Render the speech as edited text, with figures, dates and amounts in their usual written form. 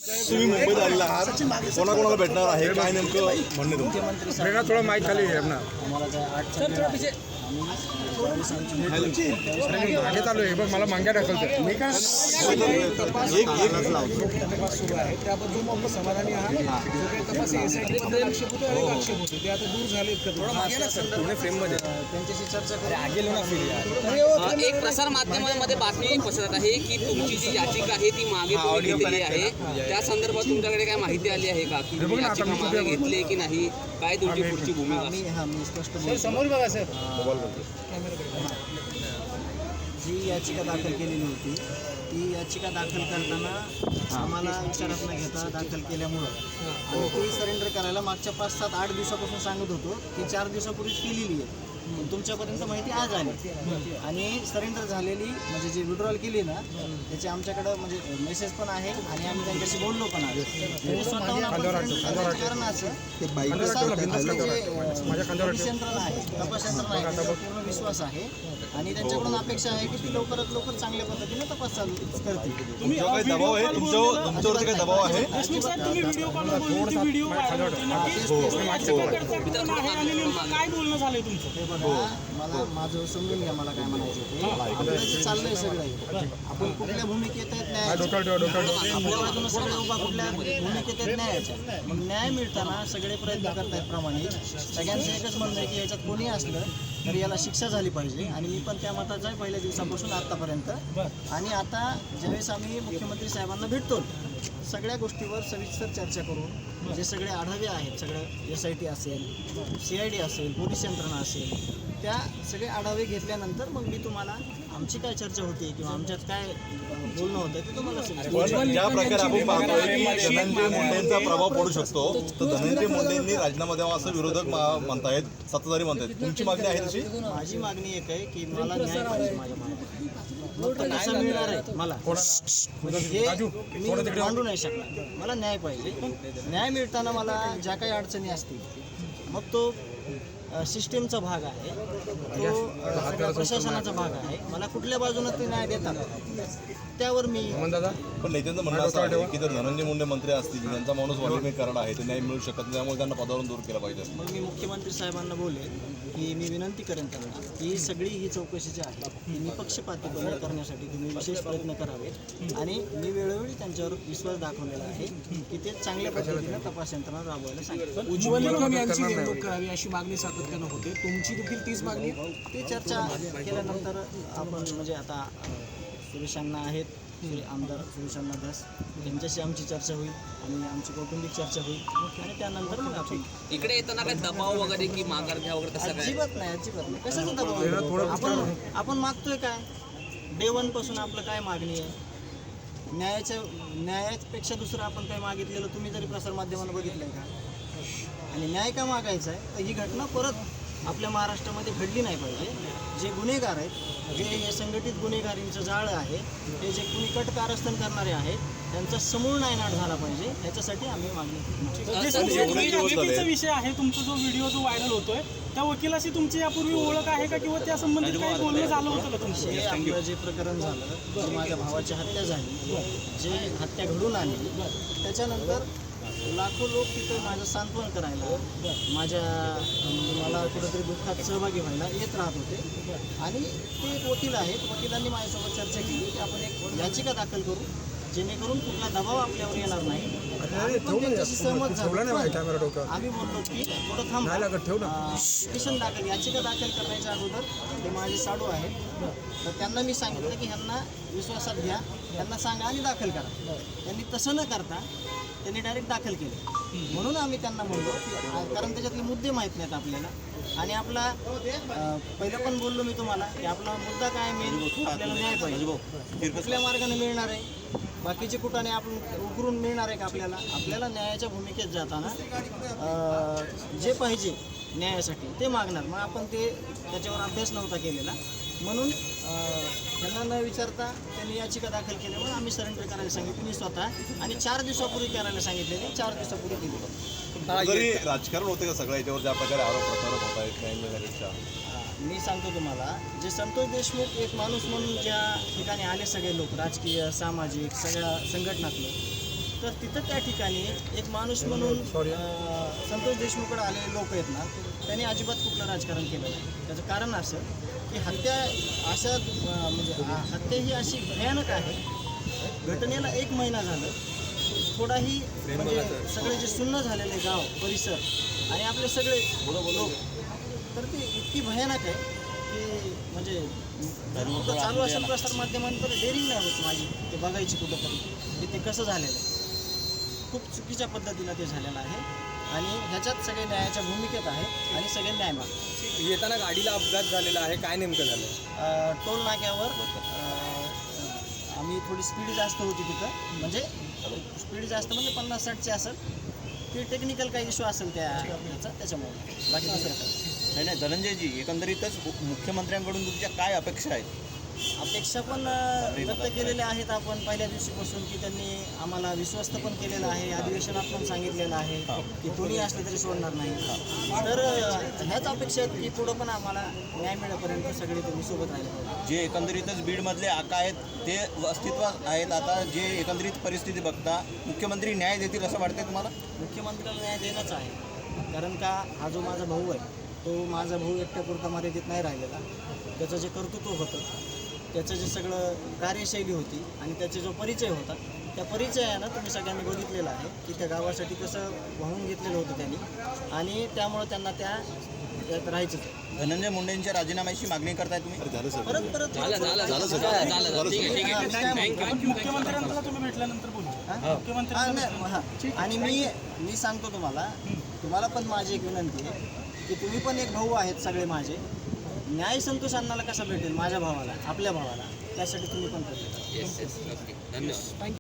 तुम्ही मुंबईत आलेला आहात, कोणाकोणाला भेटणार आहे, काय नेमकं म्हणणे तुमचं? मुख्यमंत्री थोडं माईक खाली घे ना. आम्हाला काय 8च्या वेळ आहे. आम्ही मागे चालू आहे बघ, मला मांग्या ढकलते. मी काय तपास सुरू आहे त्याबद्दल आपण समाधानी आहात. तपास आक्षेप होतो आणि आक्षेप होतो ते आता दूर झाले. त्यांच्याशी चर्चा करू. एक प्रसार माध्यमांमध्ये बातमी पसरत आहे की तुमची जी याचिका आहे ती मागे तुम्ही घेतलेली आहे. त्या संदर्भात तुमच्याकडे काय माहिती आली आहे का की तुम्ही याचिका मागे घेतली की नाही, काय तुमची पुढची भूमिका? मी स्पष्ट समोर बघा सर. जी याचिका दाखल केलेली होती ती याचिका दाखल करताना आम्हाला विचारात न घेता दाखल केल्यामुळं आम्ही ती सरेंडर करायला मागच्या 5, 7, 8 दिवसापासून सांगत होतो. ती 4 दिवसापूर्वीच केलेली आहे. पण तुमच्यापर्यंत माहिती आज आली आणि सरेंडर झालेली म्हणजे जी विड्रॉल केली ना त्याची आमच्याकडं म्हणजे मेसेज पण आहे आणि आम्ही त्यांच्याशी बोललो पण आहे. स्वतःहून आपण surrender करण्याचं कारण असं पोलीस यंत्रणा आहे, तपास यंत्रणा आहे, त्याच्यावर पूर्ण विश्वास आहे आणि त्यांच्याकडून अपेक्षा आहे की ती लवकरात लवकर चांगल्या पद्धतीने तपास चालू करतील. तुमच्यावर काही दबाव आहे? तुमच्यावरती काही दबाव आहे? देशमुख साहेब तुम्ही व्हिडिओ कॉलवर बोलून व्हिडिओ व्हायरल होते. काय बोलणं झालंय तुमचं? मला माझं समजून घ्या मला काय म्हणायचं ते. आपलं जे चाललंय सगळं आपण कुठल्या भूमिकेत आहेत न्यायाच्या, आपल्या बाजूनं सगळे उभा कुठल्या भूमिकेत आहेत न्यायाच्या. मग न्याय मिळताना सगळे प्रयत्न करतायत प्रामाणिक. सगळ्यांचं एकच म्हणणं आहे की याच्यात कोणी असलं तर याला शिक्षा झाली पाहिजे आणि मी पण त्या मताचा आहे पहिल्या दिवसापासून आत्तापर्यंत. आणि आता ज्यावेळेस आम्ही मुख्यमंत्री साहेबांना भेटतो सगळ्या गोष्टीवर सविस्तर चर्चा करून जे सगळे आढावे आहेत, सगळं SIT असेल, CID असेल, पोलीस यंत्रणा असेल, त्या सगळे आढावे घेतल्यानंतर मग मी तुम्हाला आमची काय चर्चा होती किंवा आमच्यात काय बोलणं होतं ते तुम्हाला पण ज्या प्रकारे आपण पाहतोय की धनंजय मुंडेंचा प्रभाव पडू शकतो, तर धनंजय मुंडेंनी राजीनामा द्यावा असं विरोधक म्हणतायत, सत्ताधारी म्हणतायत. तुमची मागणी आहे तशी? माझी मागणी एक आहे की मला न्याय पाहिजे माझ्या भागात. मग तो कसा मिळणार आहे मला हे मी मांडू नाही शकणार. मला न्याय पाहिजे. न्याय मिळताना मला ज्या काही अडचणी असतील मग तो सिस्टीमचा भाग आहे, तो प्रशासनाचा भाग आहे. मला कुठल्या बाजूनं ते न्याय देतात त्यावर मी पण नेत्यांचं म्हणणं असं आहे की जर धनंजय मुंडे मंत्री असतील, त्यांचा माणूस वाल्मिकीकरण आहे, ते न्याय मिळू शकत नाही, त्यामुळे त्यांना पदावरून दूर केलं पाहिजे. मग मी मुख्यमंत्री साहेबांना बोलेन की मी विनंती करेन त्यांना की सगळी ही चौकशी जी आहे ती निपक्षपातीपणे करण्यासाठी तुम्ही विशेष प्रयत्न करावे. आणि मी वेळोवेळी त्यांच्यावर विश्वास दाखवलेला आहे की ते चांगल्या पद्धतीने तपास यंत्रणा राबवायला सांगितलं. उज्ज्वल निकम यांची नेमणूक करावी अशी मागणी सातत्यानं होते. तुमची देखील तीच मागणी? ते चर्चा केल्यानंतर आपण म्हणजे आता सुरेशांना आहेत, आमदार सुरेशांना दास यांच्याशी आमची चर्चा होईल आणि आमची कौटुंबिक चर्चा होईल आणि त्यानंतर मग आपण इकडे येताना काय दबाव वगैरे की माघार घ्या वगैरे तसं काय? अजिबात नाही. कशाचा दबाव? आपण मागतोय काय? डे 1 पासून आपलं काय मागणी आहे? न्यायापेक्षा दुसरं आपण काय मागितलेलं तुम्ही जरी प्रसारमाध्यमांना बघितलंय का? आणि न्याय का मागायचा आहे तर ही घटना परत आपल्या महाराष्ट्रामध्ये घडली नाही पाहिजे. जे गुन्हेगार आहेत, जे हे संघटित गुन्हेगारींचं जाळं आहे, हे जे कुणी कारस्थान करणारे आहेत त्यांचा समूळ नायनाट झाला पाहिजे. याच्यासाठी आम्ही मागणी. वकिलीचा विषय आहे तुमचा जो व्हिडिओ जो व्हायरल होतोय त्या वकिलाशी तुमची यापूर्वी ओळख आहे का किंवा त्या संबंधित काही बोलणं झालं होतं का तुमचं? हे आपलं जे प्रकरण झालं, जे माझ्या भावाची हत्या झाली, जे हत्या घडून आली, त्याच्यानंतर लाखो लोक तिथं माझं सांत्वन करायला, मला कुठंतरी दुःखात सहभागी व्हायला येत राहत होते. आणि ते एक वकील आहेत, वकिलांनी माझ्यासोबत चर्चा केली की आपण एक याचिका दाखल करू जेणेकरून कुठला दबाव आपल्यावर येणार नाही. त्यांच्याशी सहमत झालो. आम्ही बोललो की थोडं थांब, पिटिशन दाखल याचिका दाखल करण्याच्या अगोदर ते माझे साडू आहेत तर त्यांना मी सांगितलं की ह्यांना विश्वासात घ्या, त्यांना सांगा आणि दाखल करा. त्यांनी तसं न करता त्यांनी डायरेक्ट दाखल केले. म्हणून आम्ही त्यांना म्हणलो की कारण त्याच्यातले मुद्दे माहीत नाहीत आपल्याला. आणि आपला पहिलं पण बोललो मी तुम्हाला की आपला मुद्दा काय मेन आपल्याला न्याय पाहिजे. कुठल्या मार्गाने मिळणार आहे? बाकीचे कुठाने आपण उकरून मिळणार आहे का आपल्याला न्यायाच्या भूमिकेत जाताना जे पाहिजे न्यायासाठी ते मागणार. मग आपण त्याच्यावर अभ्यास नव्हता केलेला म्हणून त्यांना न विचारता त्यांनी याचिका दाखल केल्यामुळे आम्ही सरेंडर करायला सांगितलं मी स्वतः. आणि 4 दिवसापूर्वी करायला सांगितलेली 4 दिवसापूर्वी केली. जरी राजकारण होते का सगळ्या याच्यावर ज्या प्रकारे आरोप प्रत्यारोप होत आहेत न्याय मिळण्यापेक्षा? मी सांगतो तुम्हाला, जे संतोष देशमुख एक माणूस म्हणून ज्या ठिकाणी आले सगळे लोक, राजकीय, सामाजिक, सगळ्या संघटनातले, तर तिथं त्या ठिकाणी एक माणूस म्हणून संतोष देशमुखकडे आलेले लोक आहेत ना, त्यांनी अजिबात कुठलं राजकारण केलं नाही. त्याचं कारण असं की हत्या अशा हत्या ही अशी भयानक आहे. घटनेला 1 महिना झालं, थोडाही म्हणजे सगळे जे सुन्न झालेले गाव परिसर आणि आपले सगळे लोक, तर ती इतकी भयानक आहे की म्हणजे जर कुठं चालू असेल प्रसार माध्यमांतर डेअरिंग नाही होत माझी ते बघायची कुठंतरी की ते कसं झालेलं आहे. खूप चुकीच्या पद्धतीनं ते झालेलं आहे आणि ह्याच्यात सगळे न्यायाच्या भूमिकेत आहेत आणि सगळे न्याय मागतात. येताना गाडीला अपघात झालेला आहे, काय नेमकं झालं? टोल नाक्यावर आम्ही थोडी स्पीड जास्त होती तिथं, म्हणजे स्पीड जास्त म्हणजे 50-60ची असेल, ते टेक्निकल काही इश्यू असेल त्याचा, त्याच्यामुळे बाकी दुसरं काय नाही. धनंजयजी, एकंदरीतच मुख्यमंत्र्यांकडून तुमच्या काय अपेक्षा आहेत? अपेक्षा पण व्यक्त केलेल्या आहेत आपण पहिल्या दिवशीपासून की त्यांनी आम्हाला विश्वस्त पण केलेलं आहे. अधिवेशनात पण सांगितलेलं आहे की कोणी असलं तरी सोडणार नाही. तर ह्याच अपेक्षा आहेत की पुढं पण आम्हाला न्याय मिळेपर्यंत सगळे तुम्ही सोबत राहिले पाहिजे. जे एकंदरीतच बीडमधले आका आहेत ते अस्तित्वात आहेत. आता जे एकंदरीत परिस्थिती बघता मुख्यमंत्री न्याय देतील असं वाटतंय तुम्हाला? मुख्यमंत्र्याला न्याय देणंच आहे, कारण का हा जो माझा भाऊ आहे तो माझा भाऊ एकट्यापुरता मर्यादित नाही राहिलेला. त्याचं जे कर्तृत्व होतं, त्याचं जे सगळं कार्यशैली होती आणि त्याचा जो परिचय होता, त्या परिचयानं तुम्ही सगळ्यांनी बघितलेलं आहे की त्या गावासाठी कसं वाहून घेतलेलं होतं त्यांनी आणि त्यामुळं त्यांना त्यात राहायचंच आहे. धनंजय मुंडेंच्या राजीनाम्याची मागणी करताय तुम्ही? झालं सर. परत मुख्यमंत्र्यांना तुम्ही भेटल्यानंतर बोलू. आणि मी सांगतो तुम्हाला पण माझी एक विनंती आहे की तुम्ही पण एक भाऊ आहेत सगळे माझे. न्याय संतोष अण्णाला कसा भेटेल माझ्या भावाला, आपल्या भावाला, त्यासाठी तुम्ही पण प्रयत्न करा. धन्यवाद.